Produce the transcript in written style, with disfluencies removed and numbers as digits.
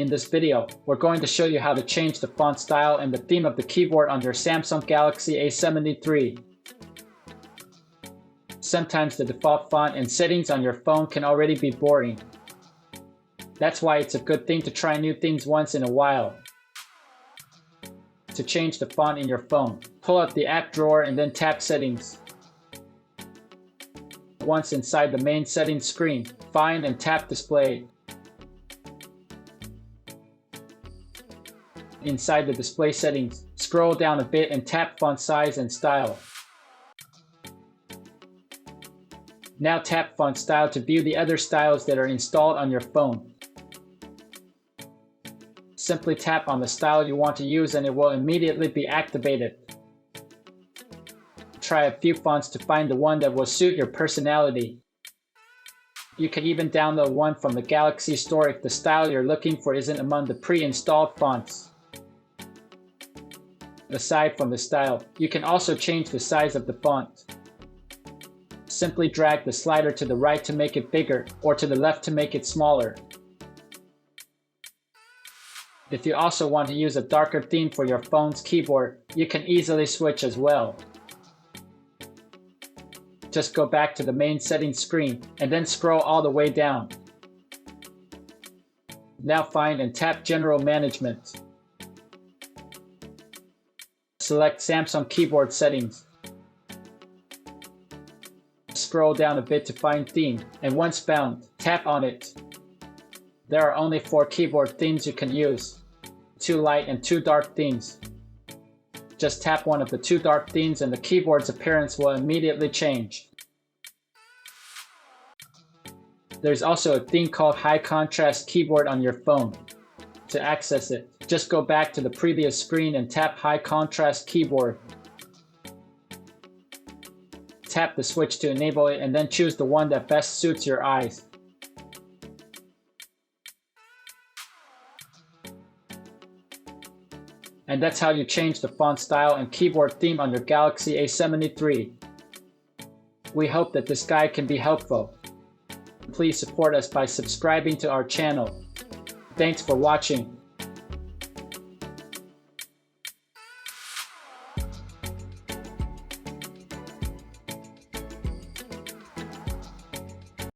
In this video, we're going to show you how to change the font style and the theme of the keyboard on your Samsung Galaxy A73. Sometimes the default font and settings on your phone can already be boring. That's why it's a good thing to try new things once in a while. To change the font in your phone, pull out the app drawer and then tap Settings. Once inside the main settings screen, find and tap Display. Inside the display settings, scroll down a bit and tap Font Size and Style. Now tap Font Style to view the other styles that are installed on your phone. Simply tap on the style you want to use and it will immediately be activated. Try a few fonts to find the one that will suit your personality. You can even download one from the Galaxy Store if the style you're looking for isn't among the pre-installed fonts. Aside from the style, you can also change the size of the font. Simply drag the slider to the right to make it bigger, or to the left to make it smaller. If you also want to use a darker theme for your phone's keyboard, you can easily switch as well. Just go back to the main settings screen, and then scroll all the way down. Now find and tap General Management. Select Samsung Keyboard Settings. Scroll down a bit to find Theme, and once found, tap on it. There are only 4 keyboard themes you can use, 2 light and 2 dark themes. Just tap one of the 2 dark themes and the keyboard's appearance will immediately change. There's also a theme called High Contrast Keyboard on your phone. To access it, just go back to the previous screen and tap High Contrast Keyboard. Tap the switch to enable it and then choose the one that best suits your eyes. And that's how you change the font style and keyboard theme on your Galaxy A73. We hope that this guide can be helpful. Please support us by subscribing to our channel. Thanks for watching.